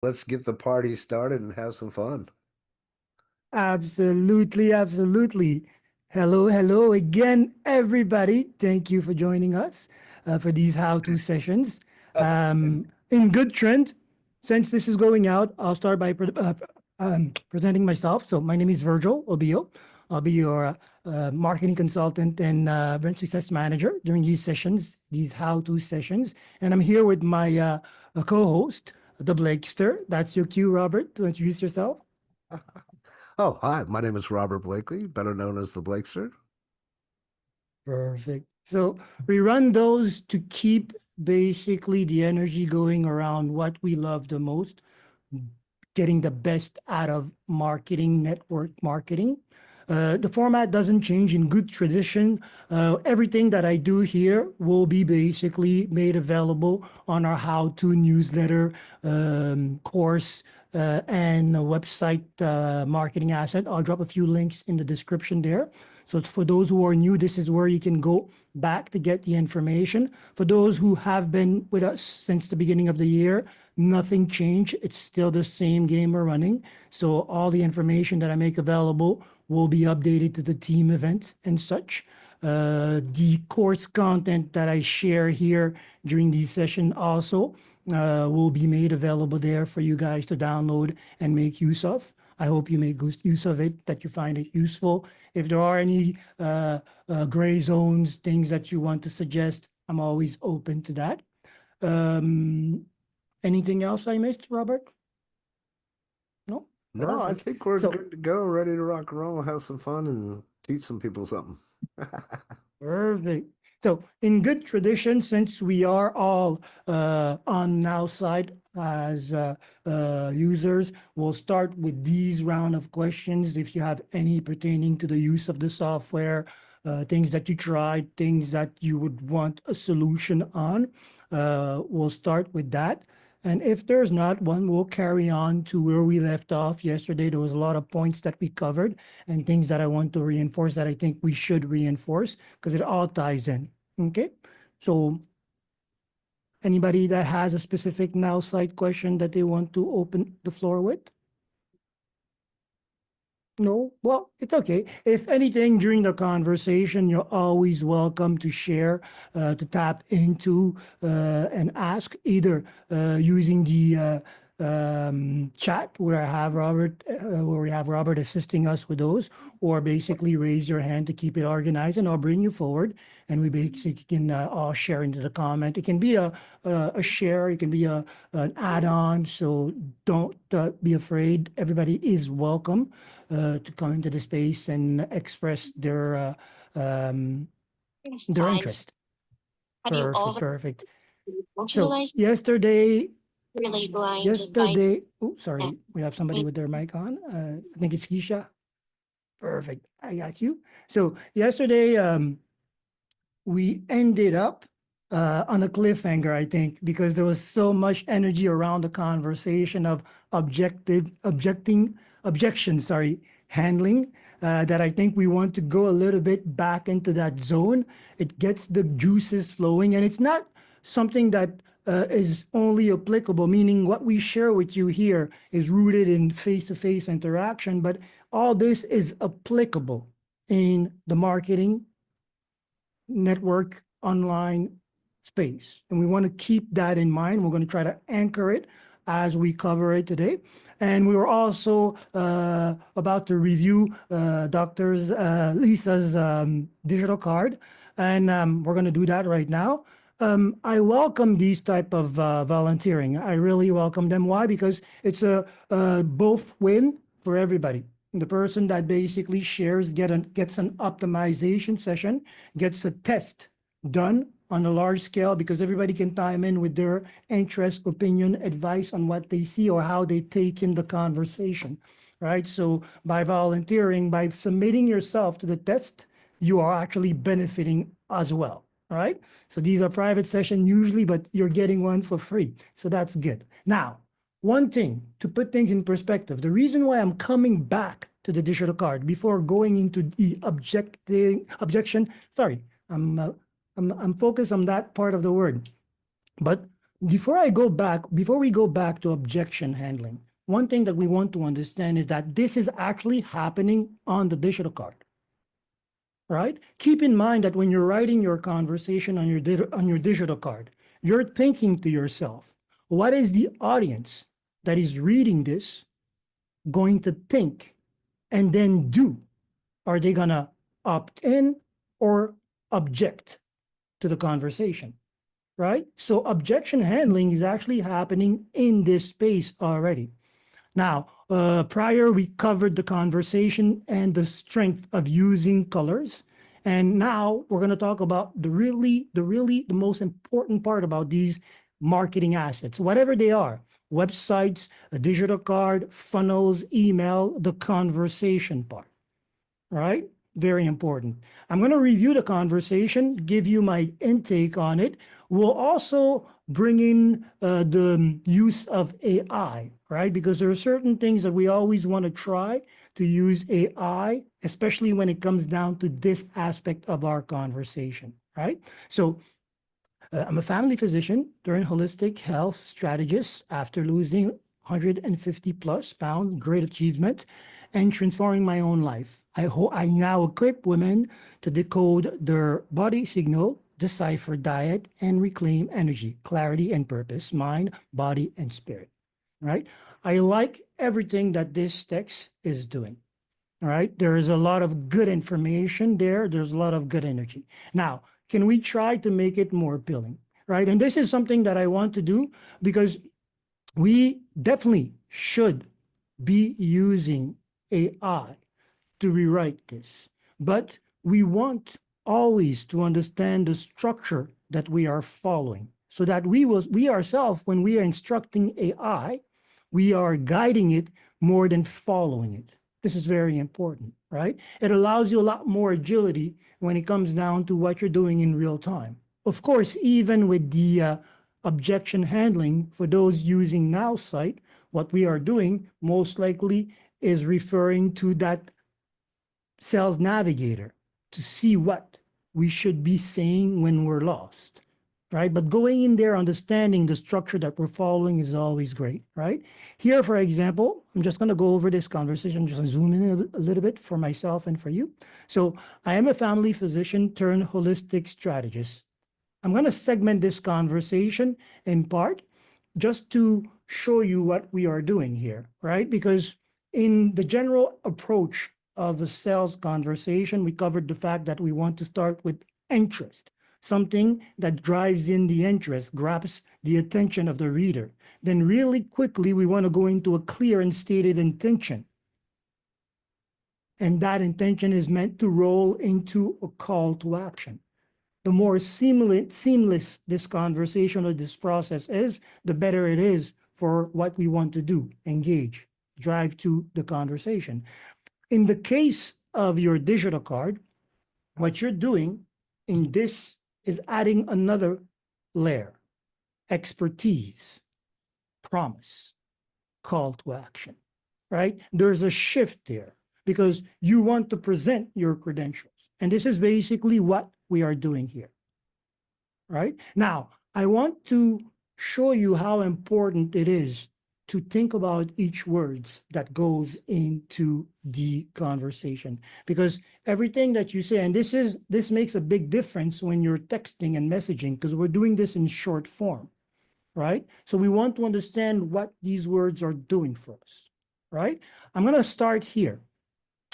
Let's get the party started and have some fun. Absolutely, absolutely. Hello, hello again, everybody. Thank you for joining us for these how-to sessions. In good trend, since this is going out, I'll start by presenting myself. So my name is Virgile Obeo. I'll be your marketing consultant and brand success manager during these sessions, these how-to sessions. And I'm here with my co-host, the Blakester. That's your cue, Robert, to introduce yourself. Oh, hi. My name is Robert Blakely, better known as the Blakester. Perfect. So we run those to keep basically the energy going around what we love the most, getting the best out of marketing, network marketing. The format doesn't change in good tradition. Everything that I do here will be basically made available on our how-to newsletter course and a website marketing asset. I'll drop a few links in the description there. So for those who are new, this is where you can go back to get the information. For those who have been with us since the beginning of the year, nothing changed. It's still the same game we're running. So all the information that I make available will be updated to the team event and such. The course content that I share here during these sessions also will be made available there for you guys to download and make use of. I hope you make use of it, that you find it useful. If there are any gray zones, things that you want to suggest, I'm always open to that. Um, Anything else I missed, Robert? No? No, I Perfect. think we're So, good to go, ready to rock and roll, have some fun, and teach some people something. perfect. So, in good tradition, since we are all on now side as users, we'll start with these round of questions. If you have any pertaining to the use of the software, things that you tried, things that you would want a solution on, we'll start with that. And if there's not one, we'll carry on to where we left off yesterday. There was a lot of points that we covered and things that I want to reinforce that I think we should reinforce because it all ties in. Okay. So anybody that has a specific now side question that they want to open the floor with? No? Well, it's okay. If anything during the conversation, you're always welcome to share, to tap into, and ask either using the chat where I have Robert, where we have Robert assisting us with those, or basically raise your hand to keep it organized, and I'll bring you forward, and we basically can all share into the comment. It can be a share, it can be an add-on, so don't be afraid. Everybody is welcome to come into the space and express their Time. interest. Have you Perfect, over perfect. So emotionalized yesterday, relate blinded by yesterday, oh, sorry, we have somebody with their mic on. I think it's Keisha. Perfect, I got you. So yesterday, we ended up on a cliffhanger, I think, because there was so much energy around the conversation of objections, sorry, handling, that I think we want to go a little bit back into that zone. It gets the juices flowing, and it's not something that is only applicable, meaning what we share with you here is rooted in face-to-face interaction, but all this is applicable in the marketing network online space. And we want to keep that in mind. We're going to try to anchor it as we cover it today. And we were also about to review Dr. Lisa's digital card. And we're going to do that right now. I welcome these type of volunteering. I really welcome them. Why? Because it's a both win for everybody. The person that basically shares gets an optimization session, gets a test done on a large scale because everybody can time in with their interest, opinion, advice on what they see or how they take in the conversation, right? So by volunteering, by submitting yourself to the test, you are actually benefiting as well. All right. So these are private sessions usually, but you're getting one for free. So that's good. Now, one thing to put things in perspective, the reason why I'm coming back to the digital card before going into the objection, sorry, I'm focused on that part of the word. But before we go back to objection handling, one thing that we want to understand is that this is actually happening on the digital card, right? Keep in mind that when you're writing your conversation on your digital card, you're thinking to yourself, what is the audience that is reading this going to think and then do? Are they gonna opt in or object to the conversation? Right? So objection handling is actually happening in this space already. Now, prior we covered the conversation and the strength of using colors. And now we're going to talk about the most important part about these marketing assets, whatever they are, websites, a digital card, funnels, email, the conversation part, right? Very important. I'm going to review the conversation, give you my intake on it. We'll also bring in the use of AI, right? Because there are certain things that we always want to try to use AI, especially when it comes down to this aspect of our conversation, right? So I'm a family physician turned holistic health strategist after losing 150 plus pounds, great achievement, and transforming my own life. I now equip women to decode their body signal, decipher diet, and reclaim energy, clarity, and purpose, mind, body, and spirit. Right? I like everything that this text is doing. All right. There is a lot of good information there. There's a lot of good energy. Now, can we try to make it more appealing? Right. And this is something that I want to do because we definitely should be using AI to rewrite this. But we want always to understand the structure that we are following so that we ourselves, when we are instructing AI, we are guiding it more than following it. This is very important, right? It allows you a lot more agility when it comes down to what you're doing in real time. Of course, even with the objection handling for those using Now Site, what we are doing most likely is referring to that sales navigator to see what we should be saying when we're lost, right? But going in there, understanding the structure that we're following is always great, right? Here, for example, I'm just going to go over this conversation, just zoom in a little bit for myself and for you. So I am a family physician turned holistic strategist. I'm going to segment this conversation in part just to show you what we are doing here, right? Because in the general approach of a sales conversation, we covered the fact that we want to start with interest, something that drives in the interest, grabs the attention of the reader. Then really quickly, we want to go into a clear and stated intention. And that intention is meant to roll into a call to action. The more seamless this conversation or this process is, the better it is for what we want to do, engage, drive to the conversation. In the case of your digital card, what you're doing in this is adding another layer, expertise, promise, call to action, right? There's a shift there because you want to present your credentials. And this is basically what we are doing here, right? Now, I want to show you how important it is to think about each words that goes into the conversation, because everything that you say, and this makes a big difference when you're texting and messaging, because we're doing this in short form, right? So we want to understand what these words are doing for us, right? I'm going to start here.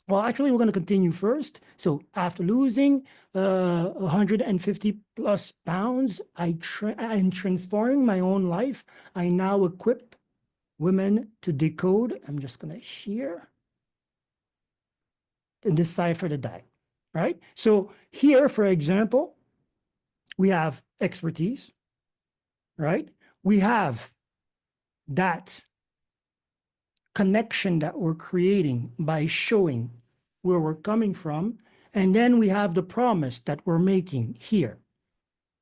Well, actually, we're going to continue first. So after losing 150 plus pounds, I'm transforming my own life. I now equip women to decode. I'm just going to here and decipher the diet, right? So here, for example, we have expertise, right? We have that connection that we're creating by showing where we're coming from. And then we have the promise that we're making here,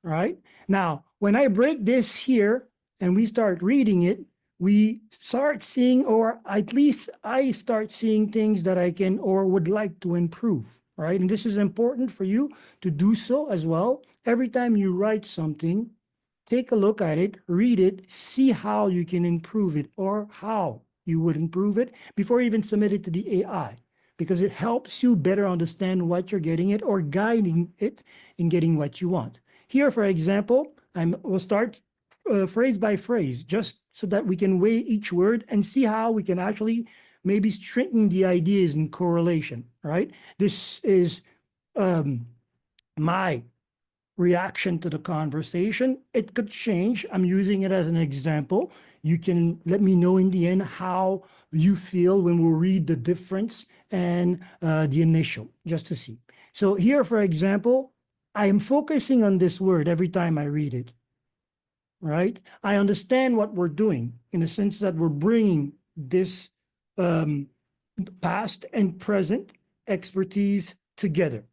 right? Now, when I break this here and we start reading it, we start seeing, or at least I start seeing things that I can or would like to improve, right? And this is important for you to do so as well. Every time you write something, take a look at it, read it, see how you can improve it or how you would improve it before you even submit it to the AI, because it helps you better understand what you're getting it or guiding it in getting what you want. Here, for example, we'll start phrase by phrase, just so that we can weigh each word and see how we can actually maybe strengthen the ideas in correlation, right? This is my reaction to the conversation. It could change. I'm using it as an example. You can let me know in the end how you feel when we read the difference and the initial, just to see. So here, for example, I am focusing on this word every time I read it, right? I understand what we're doing in the sense that we're bringing this past and present expertise together,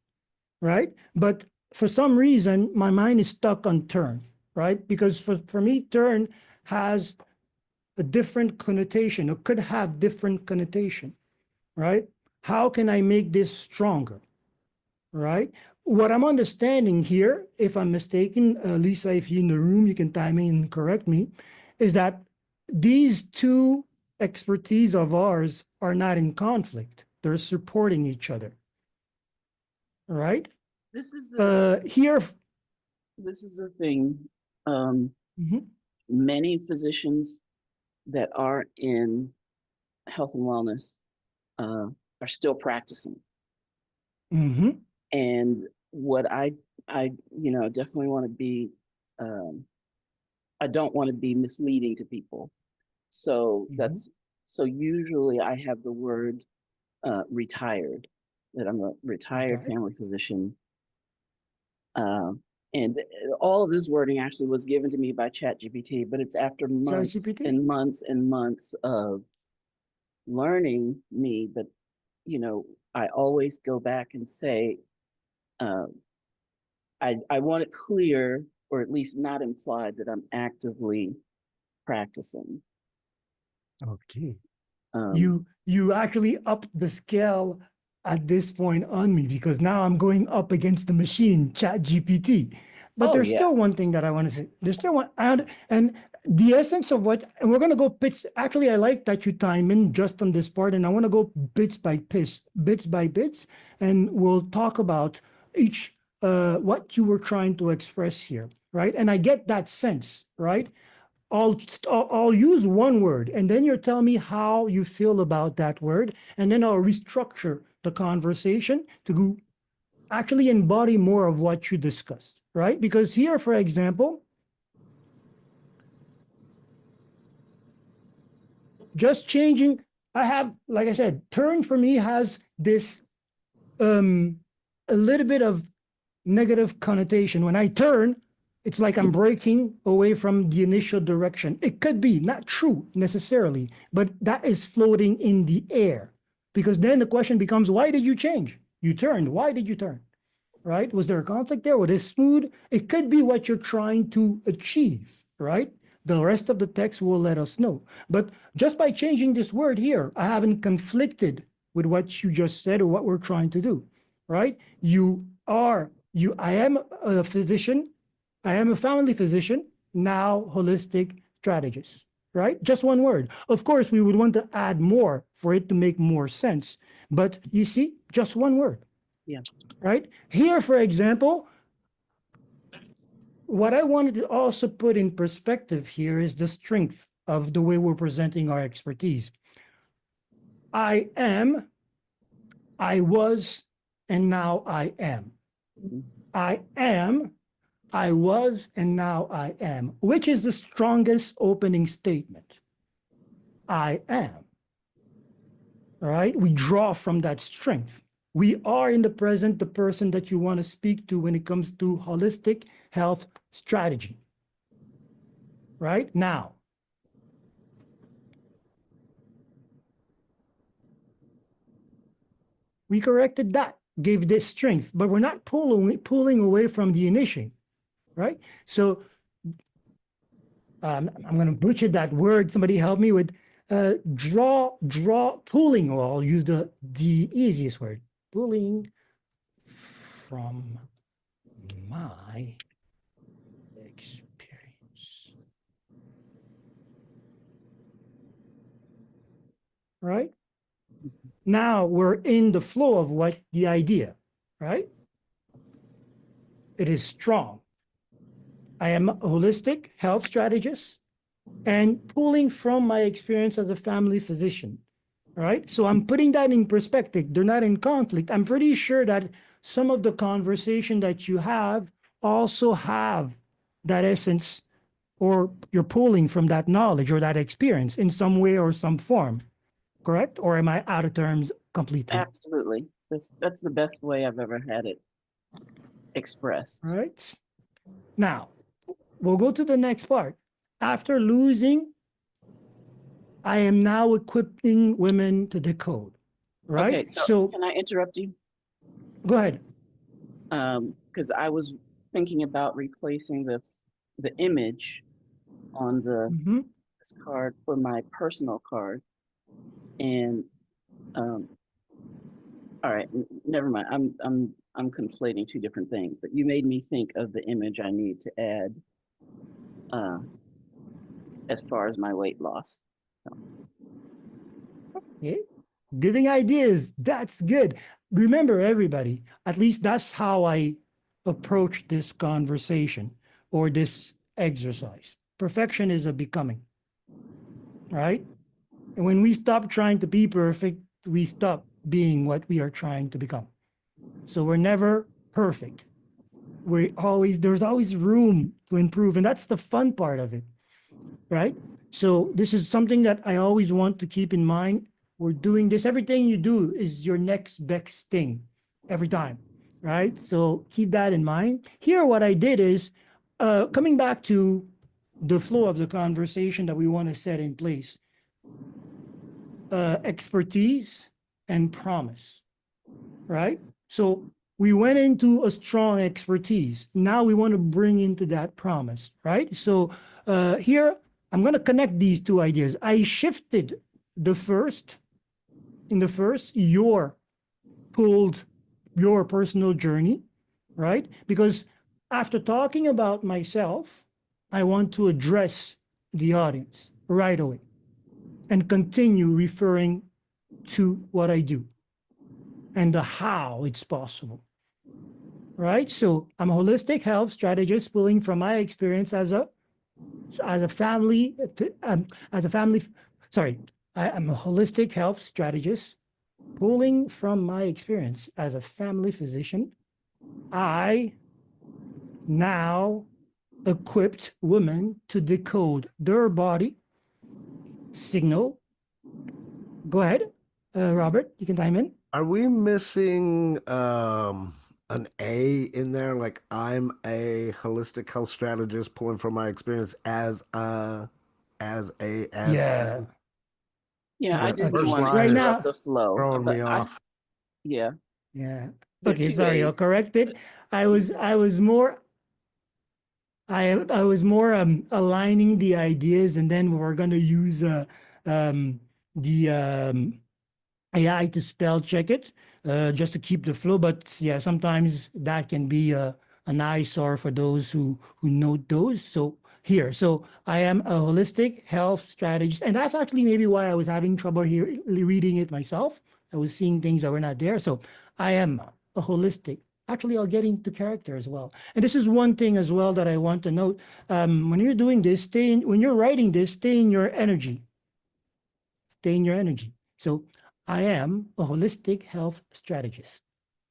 right? But for some reason, my mind is stuck on turn, right? Because for me, turn has a different connotation or could have different connotation, right? How can I make this stronger, right? What I'm understanding here, if I'm mistaken, Lisa, if you're in the room, you can time in and correct me, is that these two expertise of ours are not in conflict. They're supporting each other, right? This is the thing. Mhm. Many physicians that are in health and wellness are still practicing. Mhm. And what I definitely want to be, I don't want to be misleading to people. So so usually I have the word retired, that I'm a retired Okay. family physician. And all of this wording actually was given to me by ChatGPT, but it's after months ChatGPT. and months and months of learning me. But I always go back and say, I want it clear, or at least not implied, that I'm actively practicing. Okay. Um, You actually upped the scale at this point on me, because now I'm going up against the machine, ChatGPT. But oh there's yeah, still one thing that I want to say. There's still one, and the essence of what, and we're going to go bits. Actually, I like that you time in just on this part, and I want to go bits by bits, and we'll talk about each what you were trying to express here, right? And I get that sense, right? I'll use one word, and then you'll tell me how you feel about that word, and then I'll restructure the conversation to actually embody more of what you discussed, right? Because here, for example, just changing, I have, like I said, turn for me has this a little bit of negative connotation. When I turn, it's like I'm breaking away from the initial direction. It could be not true necessarily, but that is floating in the air. Because then the question becomes, why did you change? You turned. Why did you turn? Right? Was there a conflict there? Was it smooth? It could be what you're trying to achieve, right? The rest of the text will let us know. But just by changing this word here, I haven't conflicted with what you just said or what we're trying to do, right? I am a physician. I am a family physician, now holistic strategist, right? Just one word. Of course, we would want to add more for it to make more sense. But you see, just one word, yeah. right? Here, for example, what I wanted to also put in perspective here is the strength of the way we're presenting our expertise. I am, I was, and now I am. I am, I was, and now I am. Which is the strongest opening statement? I am. All right? We draw from that strength. We are in the present the person that you want to speak to when it comes to holistic health strategy. Right? Now, we corrected that, gave this strength, but we're not pulling away from the initiating, right? So I'm going to butcher that word. Somebody help me with pulling, or I'll use the easiest word, pulling from my experience. right? Now we're in the flow of what the idea, right? It is strong. I am a holistic health strategist and pulling from my experience as a family physician, right? So I'm putting that in perspective. They're not in conflict. I'm pretty sure that some of the conversation that you have also have that essence, or you're pulling from that knowledge or that experience in some way or some form, correct? Or am I out of terms completely? Absolutely. That's the best way I've ever had it All expressed. right. Now, we'll go to the next part. After losing, I am now equipping women to decode, right? Okay, so So can I interrupt you? go ahead. Because I was thinking about replacing the image on Mm-hmm. this card for my personal card, and all right, never mind. I'm conflating two different things, but you made me think of the image I need to add uh, as far as my weight loss. So, Okay. Giving ideas, that's good. Remember, everybody, at least that's how I approach this conversation or this exercise. Perfection is a becoming, right? And when we stop trying to be perfect, we stop being what we are trying to become. So we're never perfect. There's always room to improve. And that's the fun part of it, right? So this is something that I always want to keep in mind. We're doing this. Everything you do is your next best thing every time, right? So keep that in mind. Here, what I did is coming back to the flow of the conversation that we want to set in place, expertise and promise, right? So we went into a strong expertise. Now we want to bring into that promise, right? So here, I'm going to connect these two ideas. I shifted the first, in the first, pulled your personal journey, right? Because after talking about myself, I want to address the audience right away and continue referring to what I do and the how it's possible, right? So I'm a holistic health strategist pulling from my experience as a family as a family sorry, I'm a holistic health strategist pulling from my experience as a family physician. I now equipped women to decode their body signal. Go ahead, Robert, you can time in. Are we missing an A in there? Like I'm a holistic health strategist pulling from my experience as Yeah. yeah, I the didn't first want to Right line is interrupt now. the flow, throwing but me off. yeah, Yeah. there are Okay, two sorry, I'll A's. correct it. I was more aligning the ideas, and then we're going to use um, the AI to spell check it just to keep the flow. But yeah, sometimes that can be an eyesore for those who note those. So here, so I am a holistic health strategist, and that's actually maybe why I was having trouble here reading it myself. I was seeing things that were not there. So I am a holistic. Actually, I'll get into character as well. And this is one thing as well that I want to note. When you're doing this, when you're writing this, stay in your energy. Stay in your energy. So I am a holistic health strategist.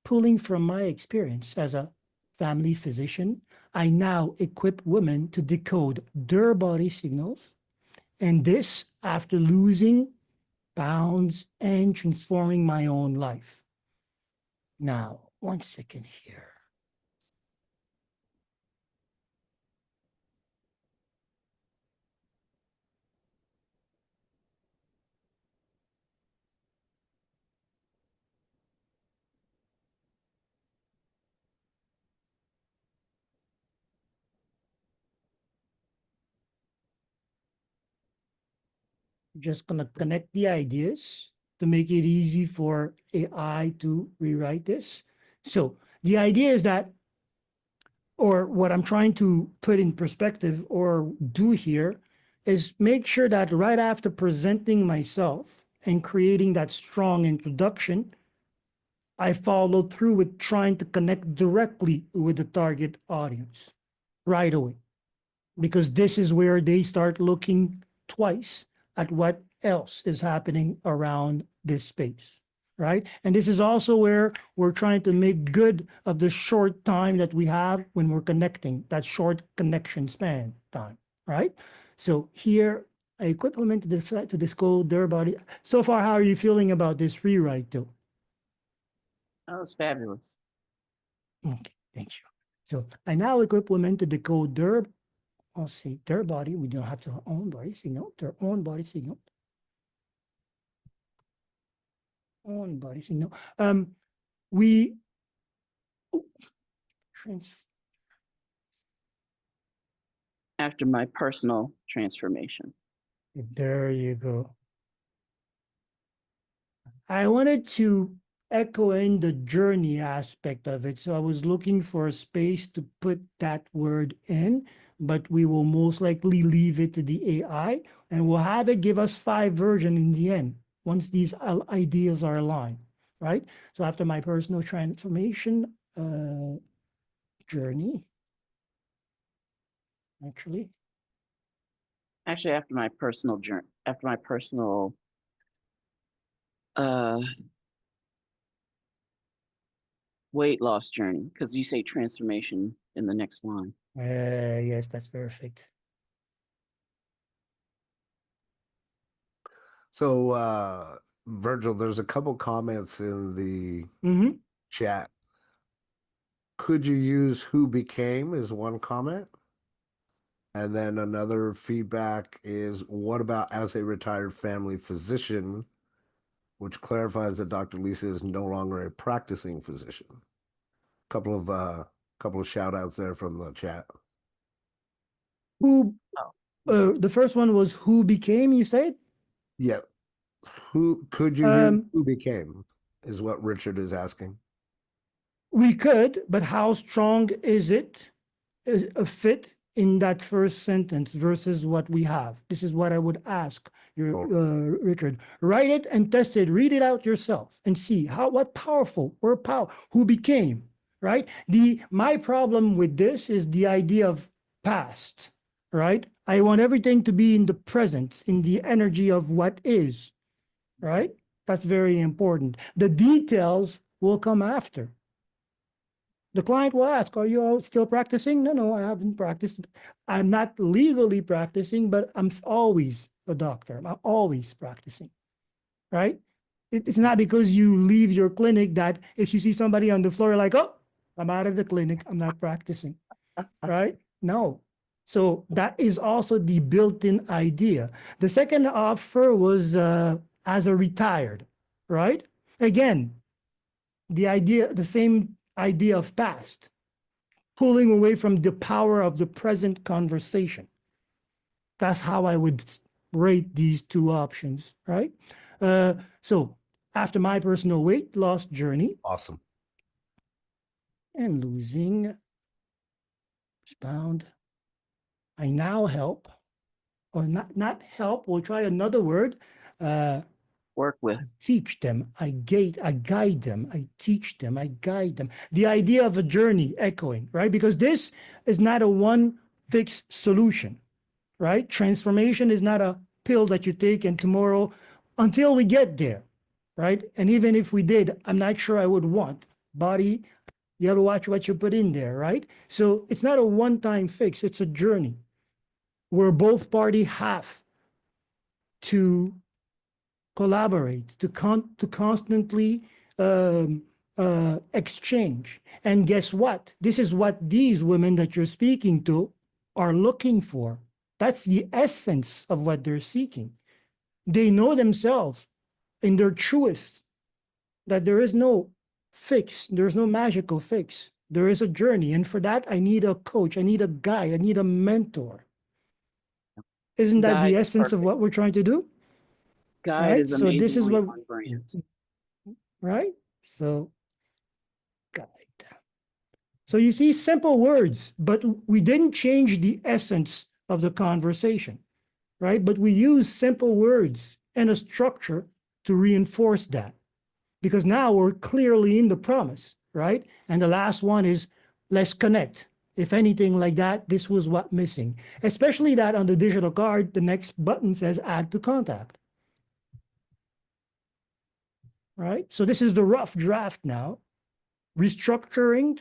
Pulling from my experience as a family physician, I now equip women to decode their body signals. And this after losing pounds and transforming my own life. Now, one second here. Just going to connect the ideas to make it easy for AI to rewrite this. So the idea is that, or what I'm trying to put in perspective or do here, is make sure that right after presenting myself and creating that strong introduction, I follow through with trying to connect directly with the target audience right away, because this is where they start looking twice at what else is happening around this space, right? And this is also where we're trying to make good of the short time that we have when we're connecting, that short connection span time, right? So here, I implemented this to this code, their body. So far, how are you feeling about this rewrite, though? That was fabulous. Okay, thank you. So I now implemented the code their, I'll say their body. We don't have to own body signal, their own body signal. Own body signal. We trans After my personal transformation. there you go. I wanted to echo in the journey aspect of it. So I was looking for a space to put that word in, but we will most likely leave it to the AI and we'll have it give us 5 versions in the end once these ideas are aligned, right? So after my personal transformation journey, actually, After my personal journey, after my personal uh weight loss journey, because you say transformation in the next line. yes, that's perfect. So, Virgil, there's a couple comments in the Mm-hmm. chat. Could you use who became is one comment. And then another feedback is what about as a retired family physician, which clarifies that Dr. Lisa is no longer a practicing physician. Couple of shout outs there from the chat. Who, Oh, the first one was who became, you said? Yeah. Who could you use Um, who became is what Richard is asking. we could, but how strong is it, is a fit in that first sentence versus what we have? This is what I would ask your Richard. Write it and test it. Read it out yourself and see what powerful or who became, right? My problem with this is the idea of past, right? I want everything to be in the present, in the energy of what is, right? That's very important. The details will come after. The client will ask, are you all still practicing? No, I haven't practiced. I'm not legally practicing, but I'm always a doctor. I'm always practicing, right? It's not because you leave your clinic that if you see somebody on the floor, you're like, oh, I'm out of the clinic. I'm not practicing, right? No. So that is also the built-in idea. The second offer was as a retired, right? Again, the same idea of past, pulling away from the power of the present conversation. That's how I would rate these two options, right? So after my personal weight loss journey Awesome. and losing pound, I now help, or not help, we'll try another word. work with. I teach them, I guide them, I teach them, I guide them. The idea of a journey echoing, right? Because this is not a one fixed solution, right? Transformation is not a pill that you take and tomorrow until we get there, right? And even if we did, I'm not sure I would want. Body, you have to watch what you put in there, right? So it's not a one-time fix, it's a journey where both parties have to collaborate, to constantly exchange. And guess what? This is what these women that you're speaking to are looking for. That's the essence of what they're seeking. They know themselves in their truest that there is no fix, there's no magical fix. There is a journey. And for that, I need a coach, I need a guide, I need a mentor. Isn't that the Guide is essence of perfect. what we're trying to do? Guide Right? is So this is amazingly what, on brand. right? So guide. So you see, simple words, but we didn't change the essence of the conversation, right? But we use simple words and a structure to reinforce that, because now we're clearly in the promise, right? And the last one is let's connect. If anything like that, this was what missing, especially that on the digital card, the next button says add to contact, right? So this is the rough draft now, restructured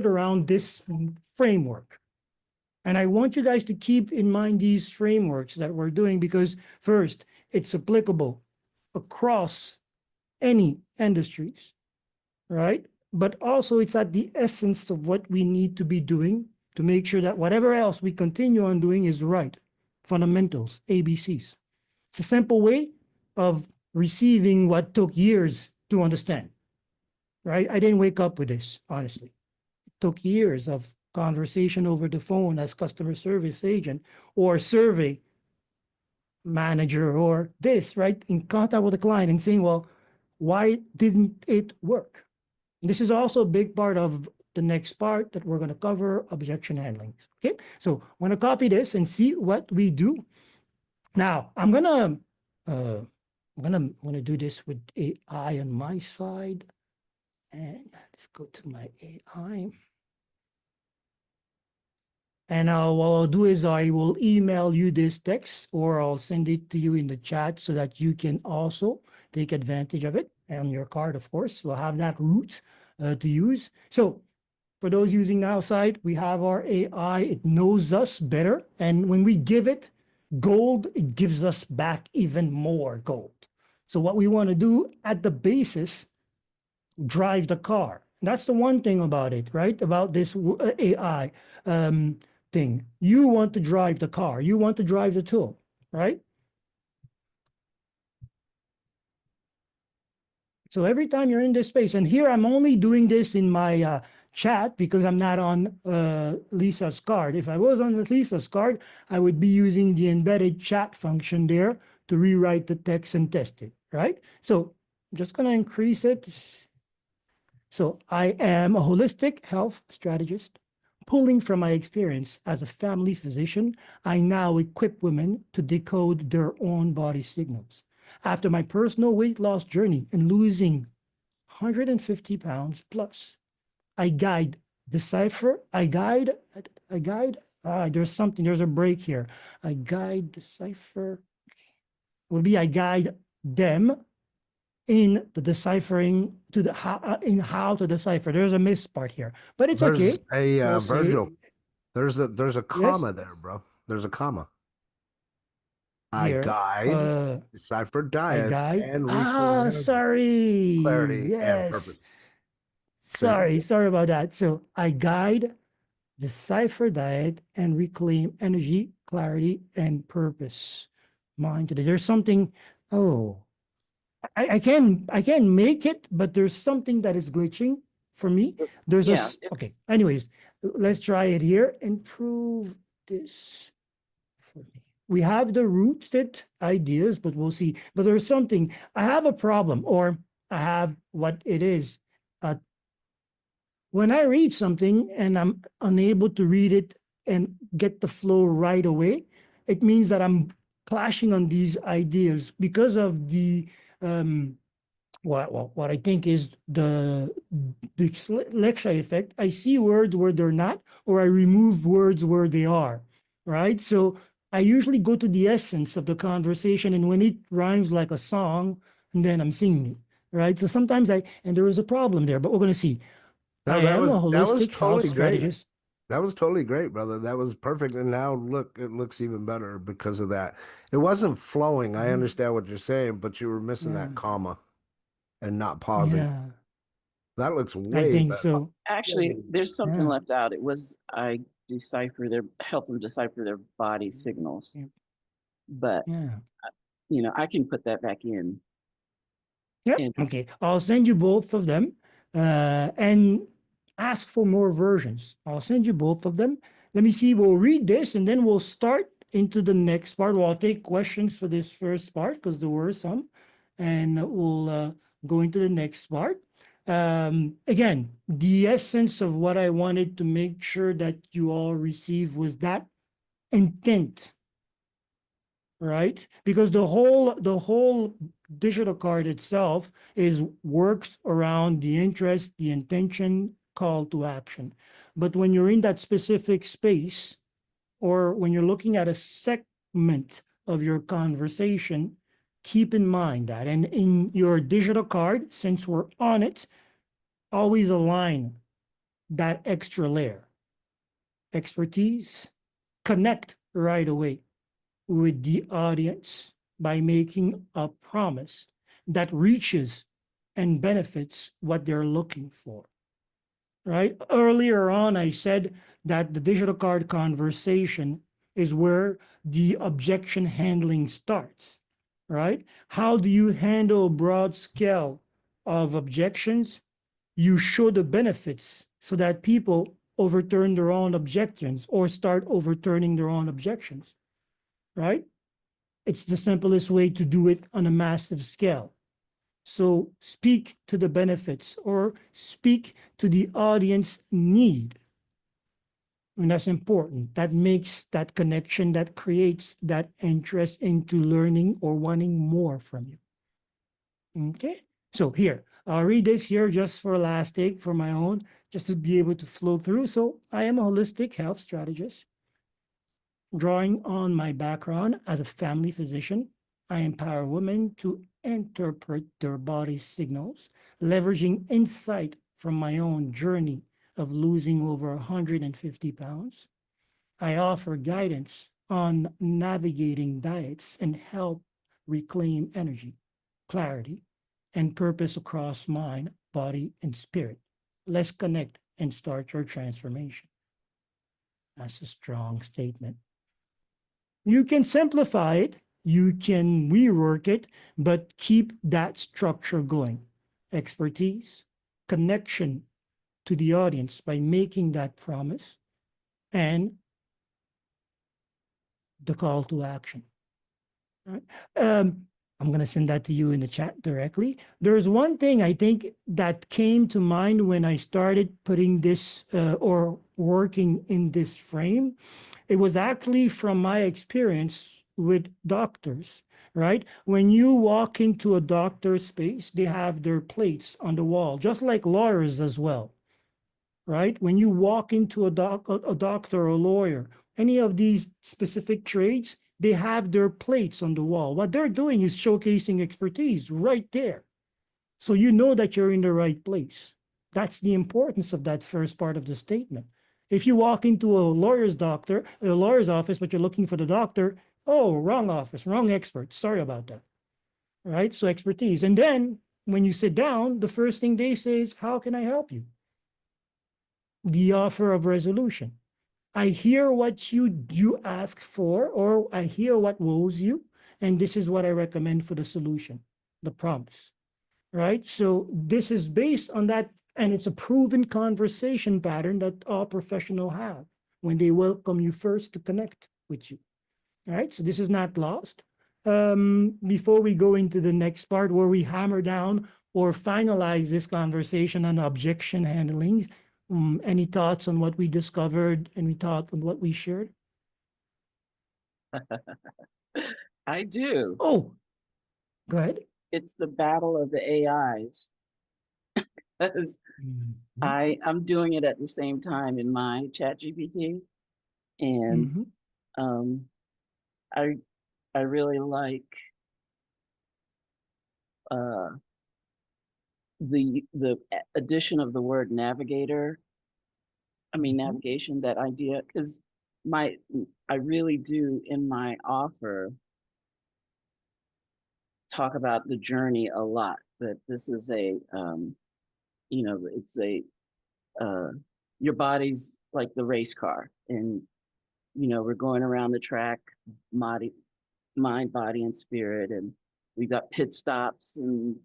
around this framework. And I want you guys to keep in mind these frameworks that we're doing, because first, it's applicable across any industries, right? But also it's at the essence of what we need to be doing to make sure that whatever else we continue on doing is right. Fundamentals, ABCs. It's a simple way of receiving what took years to understand, right? I didn't wake up with this, honestly. It took years of conversation over the phone as customer service agent or survey manager or this, right? In contact with the client and saying, well, why didn't it work? And this is also a big part of the next part that we're going to cover, objection handling. Okay, so I'm going to copy this and see what we do. Now I'm gonna do this with AI on my side, and let's go to my AI. And what I'll do is I will email you this text, or I'll send it to you in the chat so that you can also take advantage of it. And on your card, of course, we'll have that route to use. So for those using outside, we have our AI. It knows us better. And when we give it gold, it gives us back even more gold. So what we want to do at the basis, drive the car. That's the one thing about it, right? About this AI thing. You want to drive the car. You want to drive the tool, right? So every time you're in this space, and here I'm only doing this in my chat because I'm not on Lisa's card. If I was on Lisa's card, I would be using the embedded chat function there to rewrite the text and test it, right? So I'm just going to increase it. So I am a holistic health strategist. Pulling from my experience as a family physician, I now equip women to decode their own body signals. After my personal weight loss journey and losing 150 pounds plus, I guide, decipher, there's a break here. I guide, decipher, will be I guide them in the deciphering to the how in how to decipher. There's a miss part here, but it's There's okay. a We'll say Virgil. There's a yes comma there, bro. There's a comma. I here. guide, decipher I diets, guide. and reclaim Ah, energy, sorry. clarity, and Yes, purpose. See? sorry about that. So I guide, decipher diet, and reclaim energy, clarity, and purpose. Mind today. There's something. Oh, I can make it, but there's something that is glitching for me. There's a Yeah, okay. it's Anyways, let's try it here. Improve this for me. We have the rooted ideas, but we'll see. But there's something. I have a problem, or I have what it is. Uh, when I read something and I'm unable to read it and get the flow right away, it means that I'm clashing on these ideas because of the what I think is the dyslexia effect. I see words where they're not, or I remove words where they are, right? So I usually go to the essence of the conversation, and when it rhymes like a song, and then I'm singing it, right? So sometimes and there is a problem there, but we're going to see. I No, am a that was holistic health totally great. strategist. That was totally great, brother. That was perfect. And now look, it looks even better because of that. It wasn't flowing. I Mhm. understand what you're saying, but you were missing Yeah, that comma and not pausing. yeah, That looks I way think better. so. actually there's something Yeah, left out. It was I help them decipher their body signals. yeah, But yeah. I can put that back in. Yep. And Okay. I'll send you both of them and ask for more versions. I'll send you both of them. Let me see. We'll read this and then we'll start into the next part. Well, I'll take questions for this first part because there were some, and we'll go into the next part. Again, the essence of what I wanted to make sure that you all receive was that intent right? Because the whole digital card itself is works around the interest, the intention, call to action. But when you're in that specific space, or when you're looking at a segment of your conversation, keep in mind that. And in your digital card, since we're on it, always align that extra layer. Expertise, connect right away with the audience by making a promise that reaches and benefits what they're looking for. Right? Earlier on, I said that the digital card conversation is where the objection handling starts. Right? How do you handle a broad scale of objections? You show the benefits so that people overturn their own objections or start overturning their own objections. Right? It's the simplest way to do it on a massive scale. So speak to the benefits or speak to the audience need. And that's important. That makes that connection, that creates that interest into learning or wanting more from you. Okay. So here, I'll read this here just for last take for my own, just to be able to flow through. So I am a holistic health strategist. Drawing on my background as a family physician, I empower women to interpret their body's signals, leveraging insight from my own journey of losing over 150 pounds. I offer guidance on navigating diets and help reclaim energy, clarity, and purpose across mind, body, and spirit. Let's connect and start your transformation. That's a strong statement. You can simplify it, you can rework it, but keep that structure going. Expertise, connection to the audience by making that promise, and the call to action. Right? I'm going to send that to you in the chat directly. There's one thing I think that came to mind when I started putting this or working in this frame. It was actually from my experience with doctors, right? When you walk into a doctor's space, they have their plates on the wall, just like lawyers as well, right? When you walk into a doctor or a lawyer, any of these specific trades, they have their plates on the wall. What they're doing is showcasing expertise right there. So you know that you're in the right place. That's the importance of that first part of the statement. If you walk into a lawyer's office, but you're looking for the doctor, oh, wrong office, wrong expert. Sorry about that. Right? So expertise. And then when you sit down, the first thing they say is, how can I help you? The offer of resolution. I hear what you ask for, or I hear what woes you, and this is what I recommend for the solution, the promise, right? So this is based on that, and it's a proven conversation pattern that all professionals have when they welcome you first to connect with you, right? So this is not lost. Before we go into the next part where we hammer down or finalize this conversation on objection handling, any thoughts on what we discovered? Any thoughts on what we shared? I do. Oh, go ahead. It's the battle of the AIs. 'Cause Mhm. I'm doing it at the same time in my chat GPT. And Mhm. um, I I really like uh, the addition of the word navigator. I mean Mhm. navigation, that idea, because my I really do in my offer talk about the journey a lot. That this is it's uh, your body's like the race car, and we're going around the track, body, mind, body, and spirit, and we've got pit stops and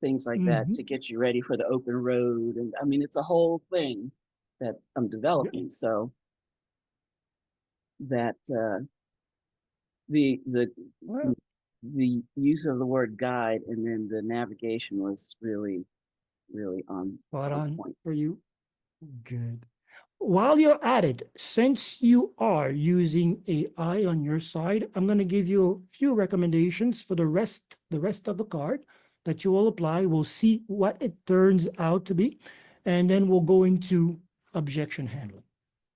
things like that Mhm. to get you ready for the open road. And I mean, it's a whole thing that I'm Yeah. developing. So that the the Well, the use of the word guide and then the navigation was really on spot on point. for you. Good. while you're at it, since you are using AI on your side, I'm going to give you a few recommendations for the rest of the card that you will apply. We'll see what it turns out to be, and then we'll go into objection handling.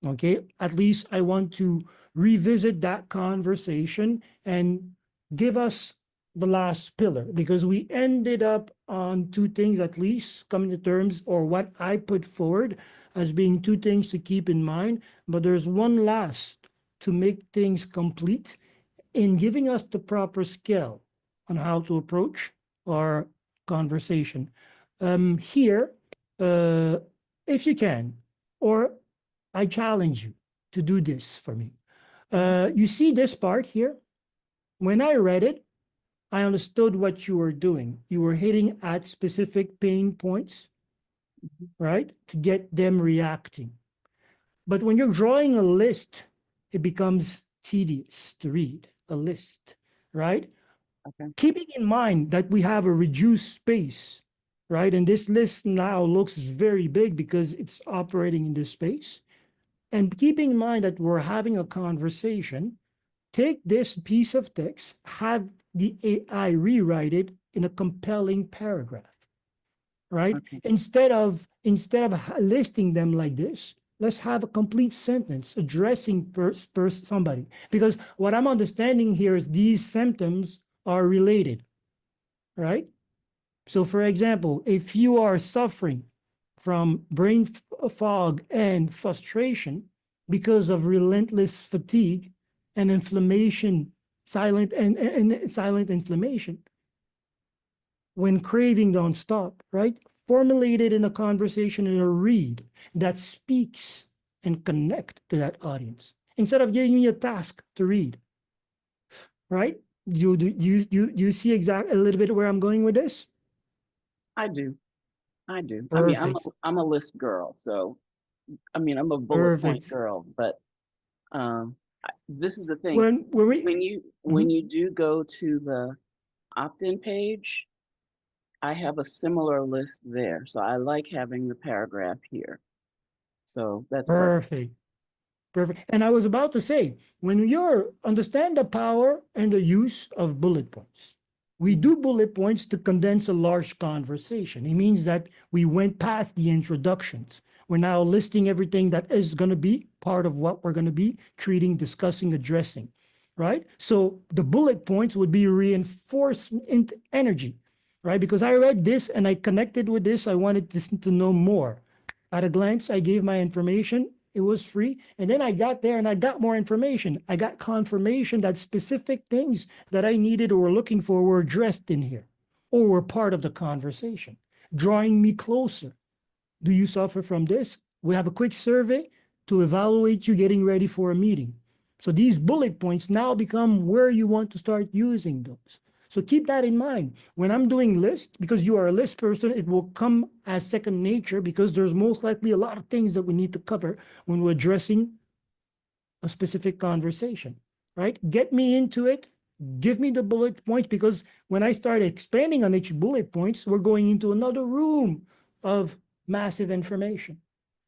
Okay, at least I want to revisit that conversation and give us the last pillar, because we ended up on two things at least coming to terms, or what I put forward as being two things to keep in mind. But there's one last to make things complete in giving us the proper scale on how to approach our conversation. Here, uh, if you can, or I challenge you to do this for me. You see this part here? When I read it, I understood what you were doing. You were hitting at specific pain points, right? To get them reacting. But when you're drawing a list, it becomes tedious to read a list, right? Okay. Keeping in mind that we have a reduced space, right? And this list now looks very big because it's operating in this space. And keeping in mind that we're having a conversation, take this piece of text, have the AI rewrite it in a compelling paragraph, right? Okay. Instead of listing them like this, let's have a complete sentence addressing somebody. Because what I'm understanding here is these symptoms are related, right? So, for example, if you are suffering from brain fog and frustration because of relentless fatigue and inflammation, and silent inflammation, when craving don't stop, right? Formulate it in a conversation, in a read that speaks and connect to that audience instead of giving me a task to read, right? You see exactly a little bit where I'm going with this? I do. I do. I mean, Perfect. I'm a list girl, so I mean, I'm a bullet point Perfect. girl, but this is the thing. When we When Mhm. you do go to the opt-in page, I have a similar list there. So I like having the paragraph here. So that's perfect. Perfect. Perfect. And I was about to say, when you're understand the power and the use of bullet points. We Mhm. do bullet points to condense a large conversation. It means that we went past the introductions. We're now listing everything that is going to be part of what we're going to be treating, discussing, addressing, right? So the bullet points would be reinforcement energy, right? Because I read this and I connected with this. I wanted to know more. At a glance, I gave my information. It was free. And then I got there and I got more information. I got confirmation that specific things that I needed or were looking for were addressed in here or were part of the conversation, drawing me closer. Do you suffer from this? We have a quick survey to evaluate you getting ready for a meeting. So these bullet points now become where you want to start using those. So keep that in mind. When I'm doing list, because you are a list person, it will come as second nature because there's most likely a lot of things that we need to cover when we're addressing a specific conversation, right? Get me into it. Give me the bullet points because when I start expanding on each bullet points, we're going into another room of massive information,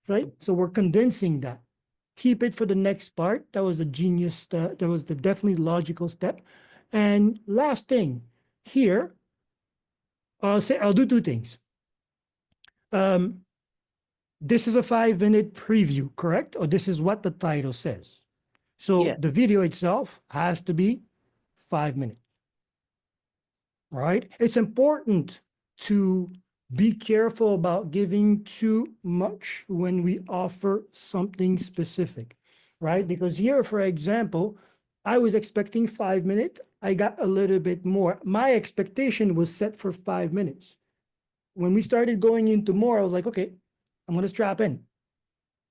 right? So we're condensing that. Keep it for the next part. That was a genius. That was the definitely logical step. And last thing here, I'll do two things. Um, this is a 5 minute preview, correct? Or this is what the title says. So the Yes. video itself has to be 5 minutes, right? It's important to be careful about giving too much when we offer something specific, right? Because here, for example, I was expecting 5 minutes. I got a little bit more. My expectation was set for 5 minutes. When we started going into more, I was like, okay, I'm going to strap in,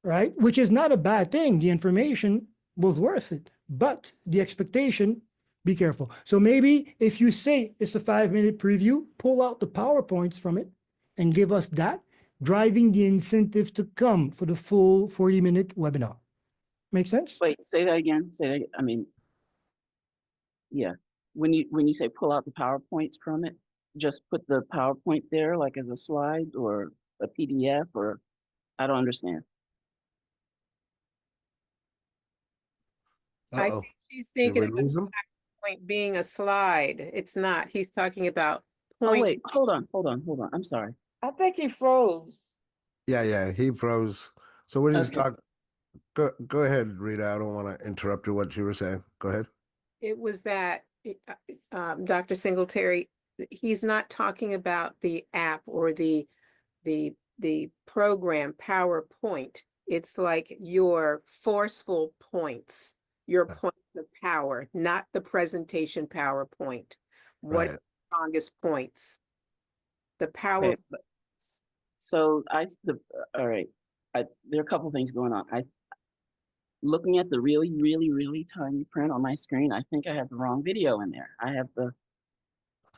right? Which is not a bad thing. The information was worth it, but the expectation, be careful. So maybe if you say it's a 5 minute preview, pull out the PowerPoints from it and give us that, driving the incentive to come for the full 40-minute webinar. Make sense? Wait, say that again. Say that. I mean, yeah. When you say pull out the PowerPoints from it, just put the PowerPoint there like as a slide or a PDF or I don't understand. I Uh-oh. think she's Did thinking we about lose him? point being a slide. It's not. He's talking about Oh, point. wait, hold on, hold on, hold on. I'm sorry. I think he froze. Yeah, he froze. So we're just Okay. talking. Go ahead, Rita. I don't want to interrupt you what you were saying. Go ahead. It was that Dr. Singletary, he's not talking about the app or the program PowerPoint. It's like your forceful points, your points of power, not the presentation PowerPoint. What Right. strongest points? The power. Okay. So all right. There are a couple things going on. Looking at the really, really, really tiny print on my screen, I think I have the wrong video in there. I have the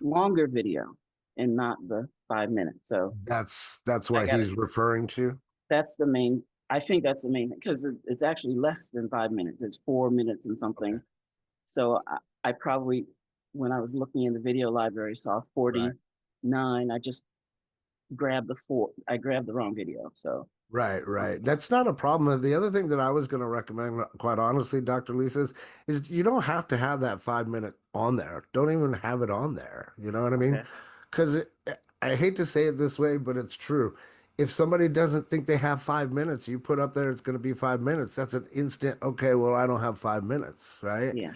longer video and not the 5 minutes. So That's I what got it. he's referring to. That's the main. I think that's the main because it's actually less than 5 minutes. It's 4 minutes and something. Okay. So I probably, when I was looking in the video library, saw Right. 49. I just grabbed I grabbed the wrong video. So Right. That's not a problem. The other thing that I was going to recommend, quite honestly, Dr. Lisa, is you don't have to have that 5 minute on there. Don't even have it on there. You know what I mean? okay. Because I hate to say it this way, but it's true. If somebody doesn't think they have 5 minutes, you put up there, it's going to be 5 minutes. That's an instant, okay, well, I don't have 5 minutes, right? Yeah,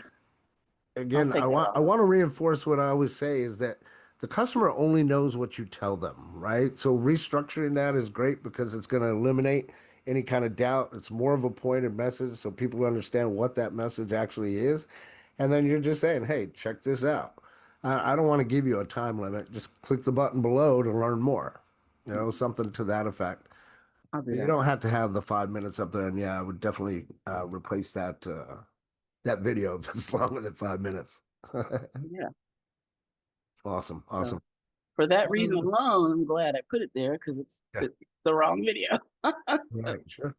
I'll Again, take that I off. want to reinforce what I always say is that the customer only knows what you tell them, right? So restructuring that is great because it's going to eliminate any kind of doubt. It's more of a pointed message so people understand what that message actually is. And then you're just saying, hey, check this out. I don't want to give you a time limit. Just click the button below to learn more, Mhm. something to that effect. I'll do You that. don't have to have the 5 minutes up there. And yeah, I would definitely replace that video if it's longer than 5 minutes. Yeah. So Awesome. for that reason Um, alone, I'm glad I put it there because Yeah, it's the wrong video. So, right, sure.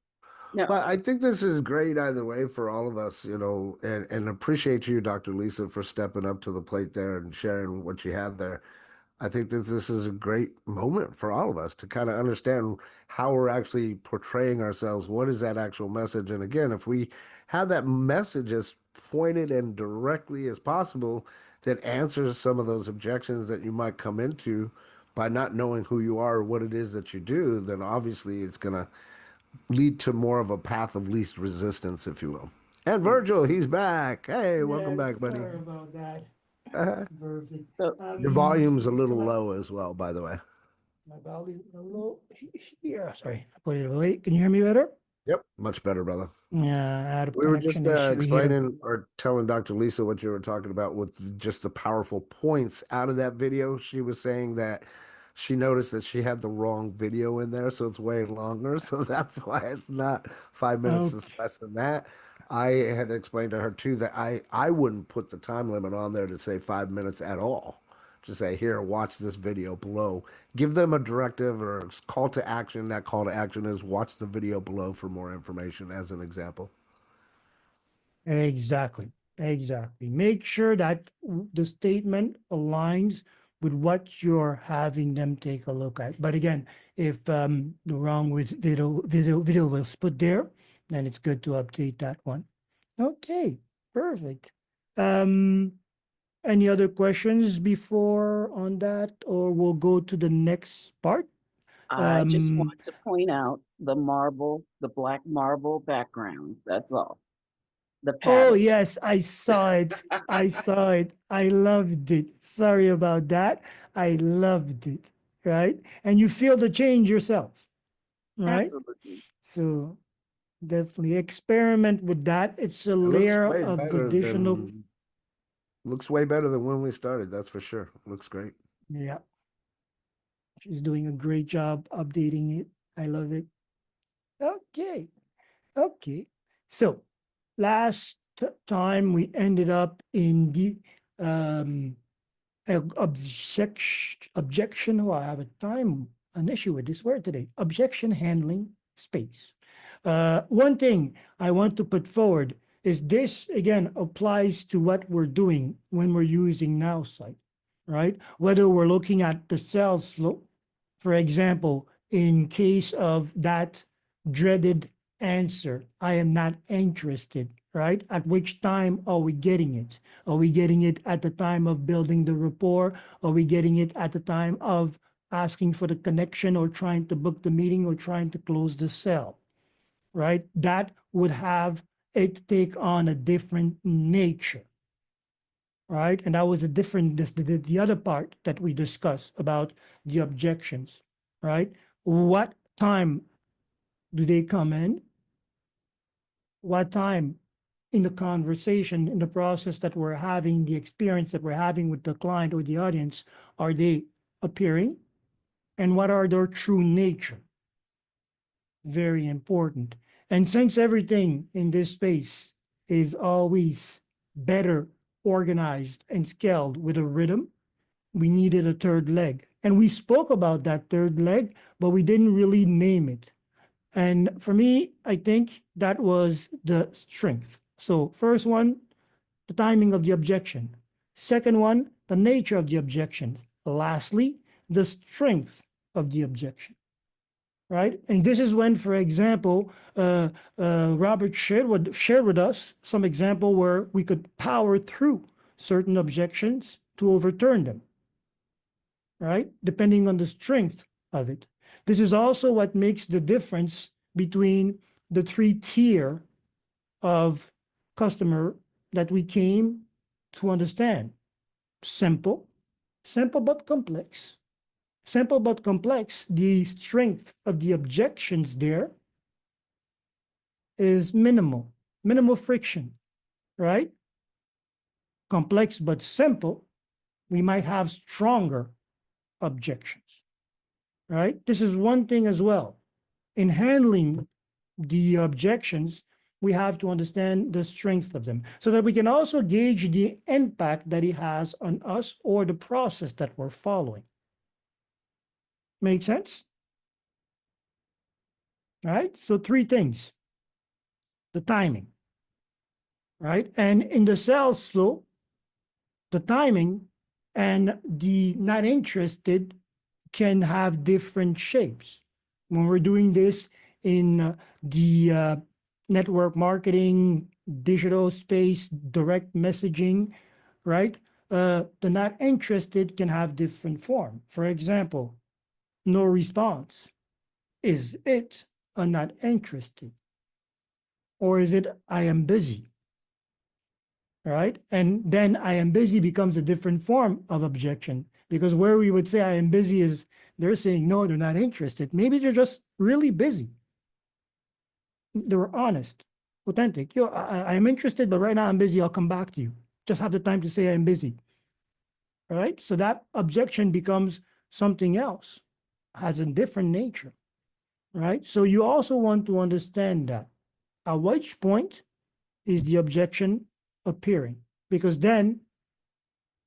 no, But I think this is great either way for all of us, and appreciate you, Dr. Lisa, for stepping up to the plate there and sharing what you had there. I think that this is a great moment for all of us to kind of understand how we're actually portraying ourselves. What is that actual message? And again, if we have that message as pointed and directly as possible, that answers some of those objections that you might come into by not knowing who you are or what it is that you do, then obviously it's going to lead to more of a path of least resistance, if you will. And yeah. Virgil, he's back. Hey, welcome yes, back, buddy. sorry about that. Perfect. So Your volume's a So little low as well, by the way. my value a little here. Sorry, I put it away. Can you hear me better? Yep, much better, brother. Yeah, I had a We were just connection issue here. explaining or telling Dr. Lisa what you were talking about with just the powerful points out of that video. She was saying that she noticed that she had the wrong video in there, so it's way longer. So that's why it's not 5 minutes, it's Okay, less than that. I had explained to her too that I wouldn't put the time limit on there to say 5 minutes at all. Just say, here, watch this video below. Give them a directive or a call to action. That call to action is watch the video below for more information, as an example. exactly. Make sure that the statement aligns with what you're having them take a look at. But again, if the wrong video was put there, then it's good to update that one. Okay, perfect. Um, any other questions before on that, or we'll go to the next part? I just Um, want to point out the black marble background. That's all. The oh pattern. yes, I saw it. I saw it. I loved it. Sorry about that. I loved it. Right? And you feel the change yourself, right? Absolutely. So definitely experiment with that. It's a It looks layer way of better additional. than looks way better than when we started, that's for sure. Looks great. Yeah, she's doing a great job updating it. I love it. Okay. Okay. So last time we ended up in the um, objection. Oh, I have an issue with this word today. Objection handling space. One thing I want to put forward is this again applies to what we're doing when we're using now site, right? Whether we're looking at the sales flow, for example, in case of that dreaded answer, I am not interested, right? At which time are we getting it? Are we getting it at the time of building the rapport? Are we getting it at the time of asking for the connection or trying to book the meeting or trying to close the sale, right? That would have it take on a different nature, right? And that was a different, the other part that we discussed about the objections, right? What time do they come in? What time in the conversation, in the process that we're having, the experience that we're having with the client or the audience, are they appearing? And what are their true nature? Very important. And since everything in this space is always better organized and scaled with a rhythm, we needed a third leg. And we spoke about that third leg, but we didn't really name it. And for me, I think that was the strength. So, first one, the timing of the objection. Second one, the nature of the objection. Lastly, the strength of the objection. Right? And this is when, for example, Robert shared with us some example where we could power through certain objections to overturn them, right? Depending on the strength of it. This is also what makes the difference between the three tier of customer that we came to understand. Simple, simple but complex. Simple but complex, the strength of the objections there is minimal, minimal friction, right? Complex but simple, we might have stronger objections, right? This is one thing as well. In handling the objections, we have to understand the strength of them so that we can also gauge the impact that it has on us or the process that we're following. Make sense? Right? So, three things: the timing, right? And in the sales flow, the timing and the not interested can have different shapes. When we're doing this in the network marketing, digital space, direct messaging, right? The not interested can have different form. For example, no response. Is it a not interested? Or is it I am busy? Right? And then I am busy becomes a different form of objection because where we would say I am busy is they're saying no, they're not interested. Maybe they're just really busy. They're honest, authentic. Yo, I am interested, but right now I'm busy. I'll come back to you. Just have the time to say I'm busy. All right. So that objection becomes something else, has a different nature. Right. So you also want to understand that at which point is the objection appearing? Because then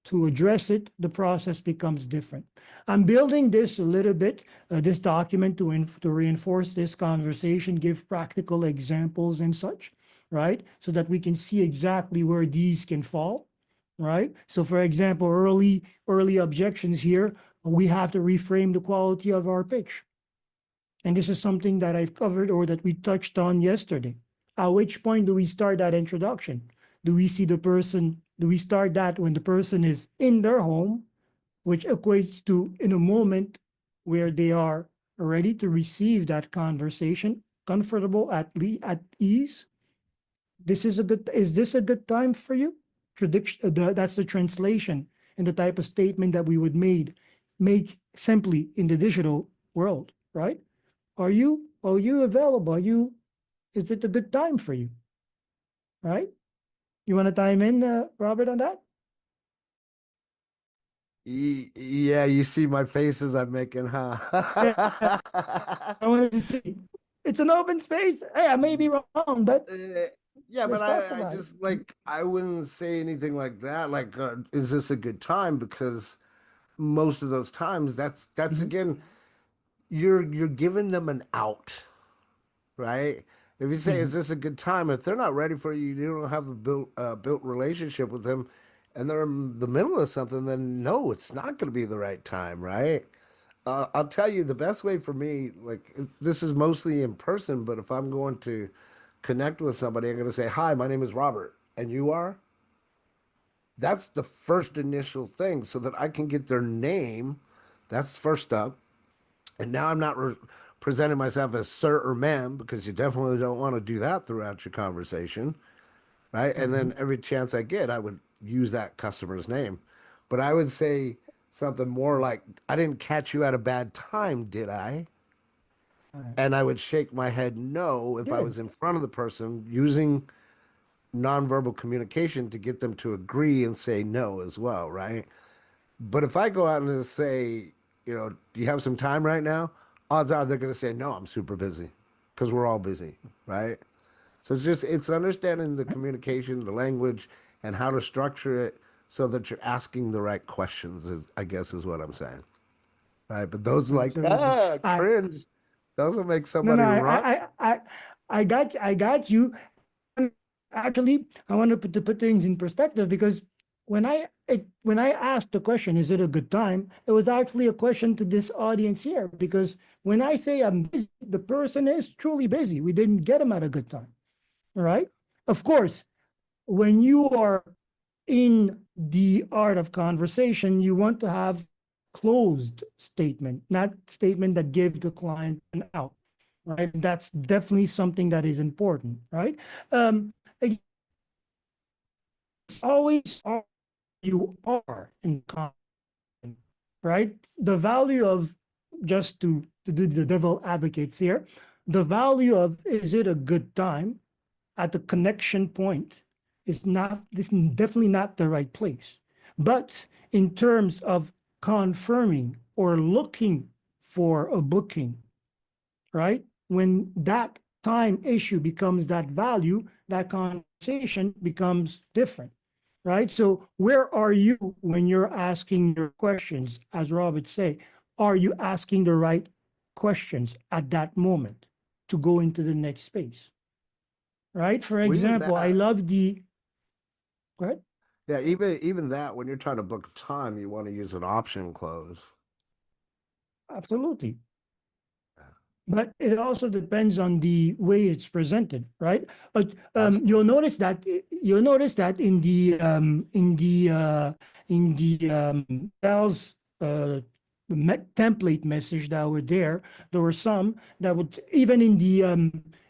to address it, the process becomes different. I'm building this a little bit, this document to reinforce this conversation, give practical examples and such, right? So that we can see exactly where these can fall, right? So for example, early objections here, we have to reframe the quality of our pitch. And this is something that I've covered or that we touched on yesterday. At which point do we start that introduction? Do we see the person? Do we start that when the person is in their home, which equates to in a moment where they are ready to receive that conversation, comfortable at ease? Is this a good time for you? That's the translation and the type of statement that we would make simply in the digital world, right? Are you available? Is it a good time for you? Right? You want to time in, Robert, on that? Yeah, you see my faces I'm making, huh? Yeah, I wanted to see. It's an open space. Hey, I may be wrong, but Uh, yeah, but let's talk I about it. just like I wouldn't say anything like that. Like, is this a good time? Because most of those times, that's Mhm. again, you're giving them an out, right? If you say, "Is Mhm. this a good time?" If they're not ready for you, you don't have a built relationship with them, and they're in the middle of something, then no, it's not going to be the right time, right? I'll tell you the best way for me, like this is mostly in person, but if I'm going to connect with somebody, I'm going to say, "Hi, my name is Robert, and you are?" That's the first initial thing, so that I can get their name. That's first up. And now I'm not presenting myself as sir or ma'am because you definitely don't want to do that throughout your conversation, right? And Mhm. then every chance I get, I would use that customer's name. But I would say something more like, "I didn't catch you at a bad time, did I?" All right. And I would shake my head no if I Good. was in front of the person using nonverbal communication to get them to agree and say no as well, right? But if I go out and just say, "Do you have some time right now?" Odds are they're going to say, "No, I'm super busy," because we're all busy, right? So it's understanding the communication, the language, and how to structure it so that you're asking the right questions, I guess is what I'm saying. Right. But those like, Absolutely. cringe, those will make No, no, somebody run. I got you. And actually, I want to put things in perspective because when I asked the question, is it a good time? It was actually a question to this audience here because when I say I'm busy, the person is truly busy. We didn't get him at a good time. All right. Of course, when you are in the art of conversation, you want to have closed statement, not statement that give the client an out, right? That's definitely something that is important, right? It's always all you are in conversation, right? The value of just to do the devil advocates here, the value of is it a good time at the connection point is not this is definitely not the right place. But in terms of confirming or looking for a booking, right? When that time issue becomes that value, that conversation becomes different, right? So where are you when you're asking your questions? As Robert say, are you asking the right questions at that moment to go into the next space? Right? For Well, even example, I that, love the, go ahead. yeah, even that, when you're trying to book time, you want to use an option close. Absolutely. But it also depends on the way it's presented, right? But Absolutely. you'll notice that in the Bell's template message that were there were some that would even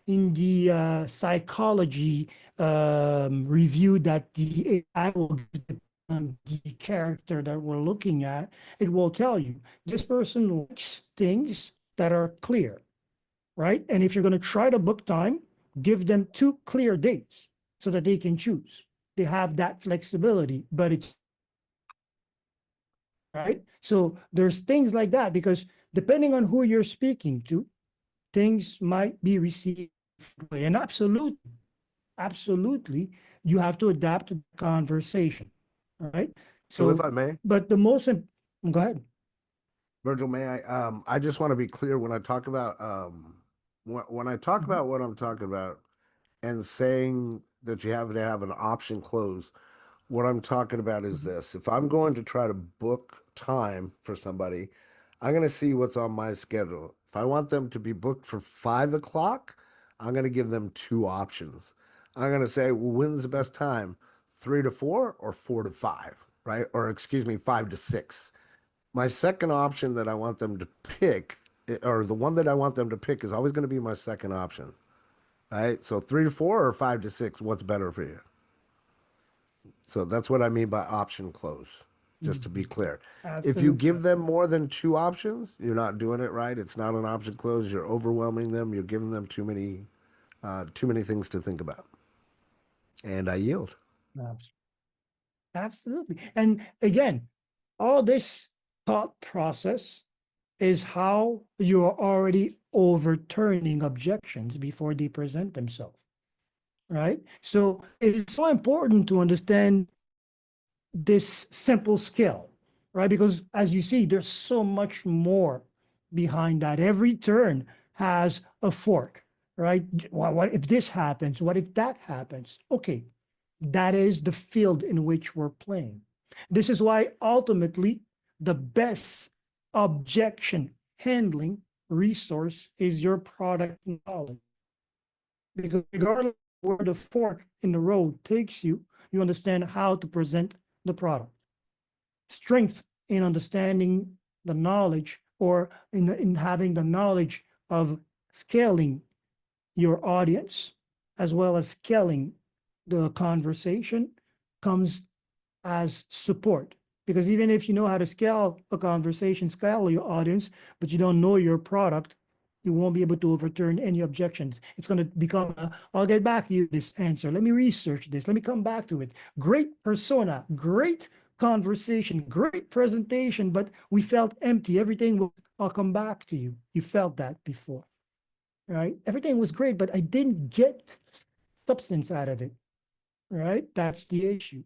in the psychology review that the AI will give on the character that we're looking at, it will tell you this person likes things that are clear, right? And if you're going to try to book time, give them two clear dates so that they can choose. They have that flexibility, but it's right. So there's things like that because depending on who you're speaking to, things might be received differently. And absolutely, you have to adapt to the conversation, right? So if So, I may, but the most, go ahead. Virgil, may I just want to be clear when I talk about when I talk Mhm, about what I'm talking about and saying that you have to have an option close, what I'm talking about is mhm, this. If I'm going to try to book time for somebody, I'm going to see what's on my schedule. If I want them to be booked for 5 o'clock, I'm going to give them two options. I'm going to say, well, when's the best time? 3 to 4 or 4 to 5, right? Or excuse me, 5 to 6. My second option that I want them to pick, or the one that I want them to pick, is always going to be my second option, right? So 3 to 4 or 5 to 6, what's better for you? So that's what I mean by option close, just to be mhm. clear. If you Absolutely. give them more than two options, you're not doing it right. It's not an option close. You're overwhelming them. You're giving them too many things to think about. And I yield. Absolutely. And again, all this thought process is how you're already overturning objections before they present themselves, right? So it is so important to understand this simple skill, right? Because as you see, there's so much more behind that. Every turn has a fork, right? What if this happens? What if that happens? Okay, that is the field in which we're playing. This is why ultimately the best objection handling resource is your product knowledge. Because regardless of where the fork in the road takes you, you understand how to present the product. Strength in understanding the knowledge, or in having the knowledge of scaling your audience as well as scaling the conversation, comes as support. Because even if you know how to scale a conversation, scale your audience, but you don't know your product, you won't be able to overturn any objections. It's going to become I'll get back to you this answer. Let me research this. Let me come back to it. Great persona, great conversation, great presentation, but we felt empty. Everything was, I'll come back to you. You felt that before, right? Everything was great, but I didn't get substance out of it, right? That's the issue,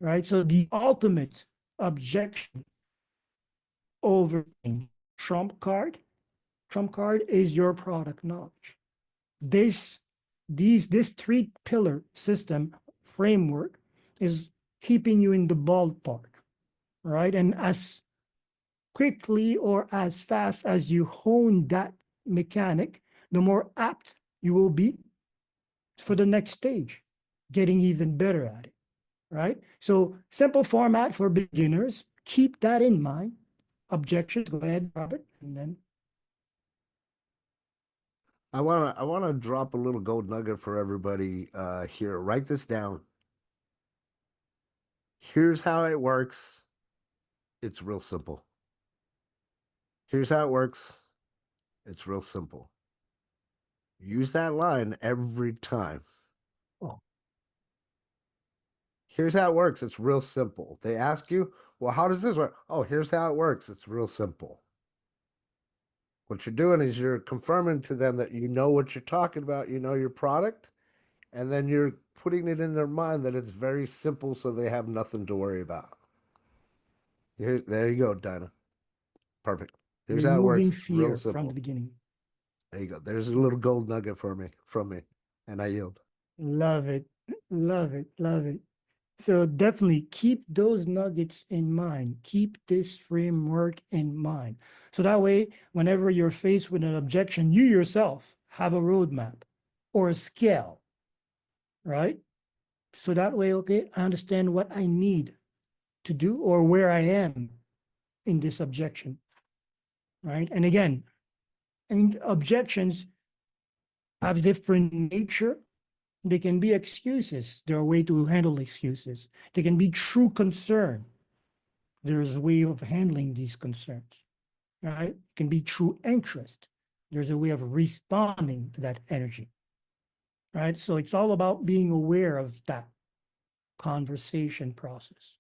right? So the ultimate objection over trump card is your product knowledge. This three pillar system framework is keeping you in the ballpark, right? And as quickly or as fast as you hone that mechanic, the more apt you will be for the next stage, getting even better at it, right? So simple format for beginners, keep that in mind. Objections, go ahead, Robert, and then. I wanna drop a little gold nugget for everybody here. Write this down. Here's how it works. It's real simple. Here's how it works. It's real simple. Use that line every time. Oh. Here's how it works. It's real simple. They ask you, well, how does this work? Oh, here's how it works. It's real simple. What you're doing is you're confirming to them that you know what you're talking about, you know your product, and then you're putting it in their mind that it's very simple so they have nothing to worry about. There you go, Dinah. Perfect. Here's how it Removing works. Real fear from the simple. beginning. There you go. There's a little gold nugget for me from me. And I yield. Love it. Love it. Love it. So definitely keep those nuggets in mind. Keep this framework in mind. So that way, whenever you're faced with an objection, you yourself have a roadmap or a scale, right? So that way, okay, I understand what I need to do or where I am in this objection, right? And again, and objections have different nature. They can be excuses. There are a way to handle excuses. They can be true concern. There's a way of handling these concerns, right? It can be true interest. There's a way of responding to that energy, right? So it's all about being aware of that conversation process,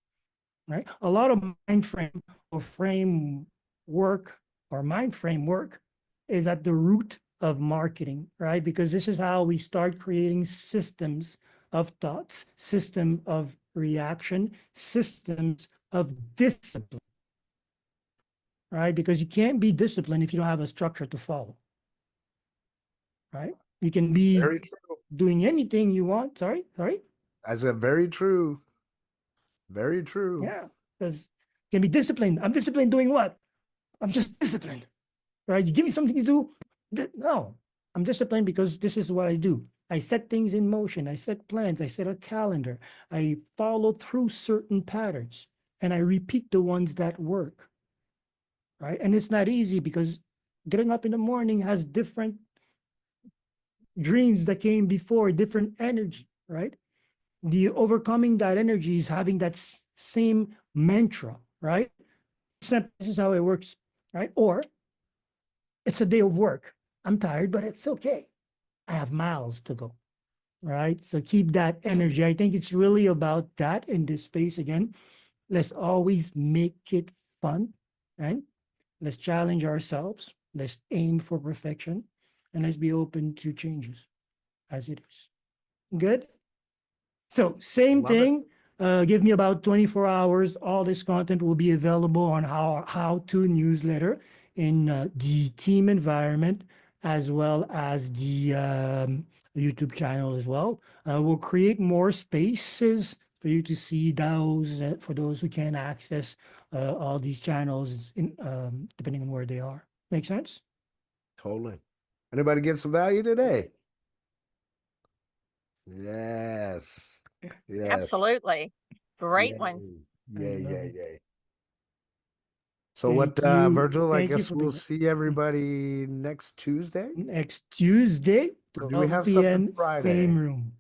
right? A lot of mind frame or framework or mind framework is at the root of marketing, right? Because this is how we start creating systems of thoughts, system of reaction, systems of discipline, right? Because you can't be disciplined if you don't have a structure to follow, right? You can be Very true. doing anything you want. Sorry. I said very true. Very true. Yeah, because you can be disciplined. I'm disciplined doing what? I'm just disciplined, right? You give me something to do. No, I'm disciplined because this is what I do. I set things in motion. I set plans. I set a calendar. I follow through certain patterns and I repeat the ones that work, right? And it's not easy because getting up in the morning has different dreams that came before, different energy, right? The overcoming that energy is having that same mantra, right? This is how it works, right? Or it's a day of work. I'm tired, but it's okay. I have miles to go, right? So keep that energy. I think it's really about that in this space again. Let's always make it fun, right? Let's challenge ourselves. Let's aim for perfection and let's be open to changes as it is. Good. So same Love it. thing. Give me about 24 hours. All this content will be available on our how-to newsletter in the team environment as well as the YouTube channel as well. We'll create more spaces for you to see those, for those who can't access all these channels in depending on where they are. Make sense? Totally. Anybody get some value today? Yes. Yes. Absolutely. Great one. Yay. Yay, I love yay, it. yay. So Thank what, you. Virgil, I Thank you guess for we'll being see everybody next Tuesday? next Tuesday, Or do we 12 have something p.m., same Friday? room.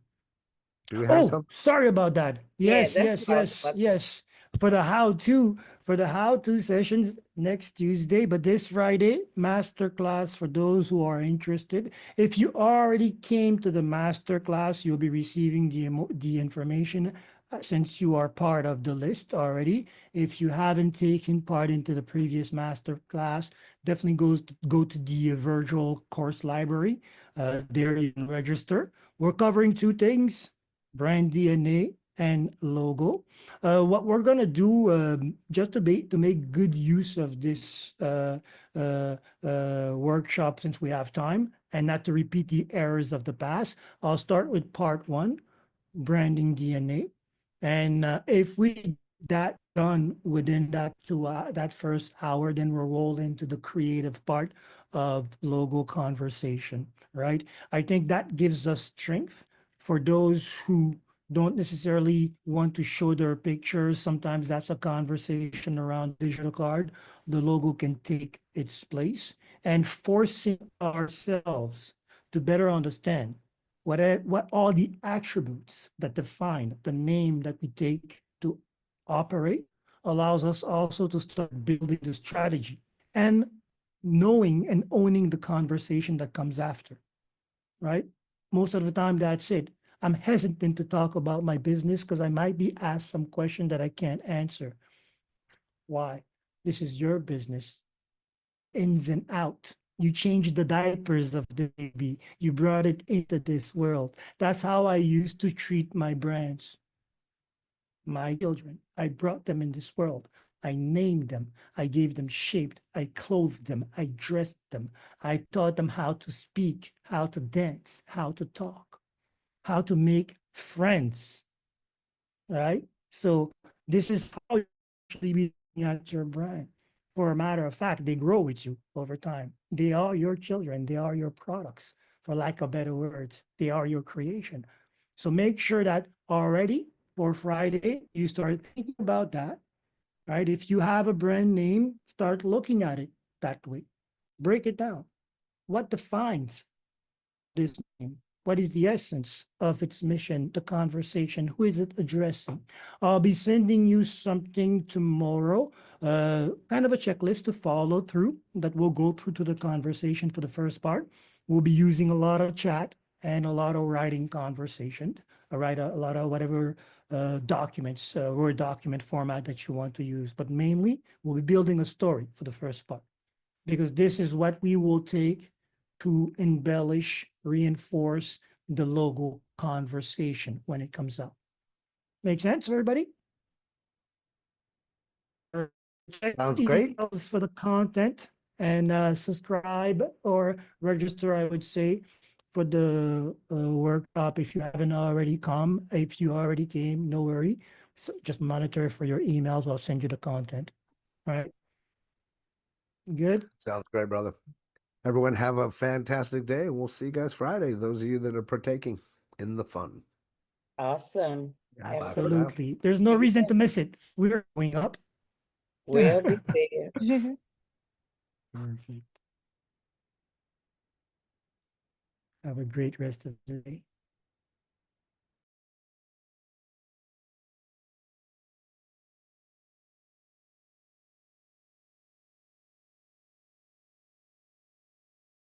Do we have Oh, something? sorry about that. Yeah, Yes, that's yes, what I was yes, about to. yes. For the how-to sessions next Tuesday, but this Friday, masterclass for those who are interested. If you already came to the masterclass, you'll be receiving the information since you are part of the list already. If you haven't taken part into the previous masterclass, definitely go to the virtual course library. There you can register. We're covering two things: brand DNA and logo. What we're gonna do, just to make good use of this workshop, since we have time, and not to repeat the errors of the past, I'll start with part one, branding DNA. And if we get that done within that first hour, then we'll roll into the creative part of logo conversation, right? I think that gives us strength for those who don't necessarily want to show their pictures. Sometimes that's a conversation around digital card. The logo can take its place, and forcing ourselves to better understand what all the attributes that define the name that we take to operate allows us also to start building the strategy and knowing and owning the conversation that comes after, right? Most of the time, that's it. I'm hesitant to talk about my business because I might be asked some question that I can't answer. Why? This is your business, ins and out. You changed the diapers of the baby. You brought it into this world. That's how I used to treat my brands, my children. I brought them in this world. I named them. I gave them shape. I clothed them. I dressed them. I taught them how to speak, how to dance, how to talk, how to make friends, right? So this is how you actually be looking at your brand. For a matter of fact, they grow with you over time. They are your children. They are your products, for lack of better words. They are your creation. So make sure that already for Friday, you start thinking about that, right? If you have a brand name, start looking at it that way. Break it down. What defines this name? What is the essence of its mission, the conversation? Who is it addressing? I'll be sending you something tomorrow, kind of a checklist to follow through that we'll go through to the conversation for the first part. We'll be using a lot of chat and a lot of writing conversation. Write a lot of whatever documents, Word document format that you want to use. But mainly, we'll be building a story for the first part, because this is what we will take to embellish, reinforce the logo conversation when it comes out. Make sense, everybody? Check Sounds the great. emails for the content and subscribe or register, I would say, for the workshop if you haven't already come. If you already came, no worry. So just monitor for your emails. I'll send you the content. All right. Good. Sounds great, brother. Everyone have a fantastic day, and we'll see you guys Friday. Those of you that are partaking in the fun. Awesome. Bye Have a for good- now. Absolutely. There's no See you reason to soon. miss it. We're going up. We'll be there. Perfect. Have a great rest of the day.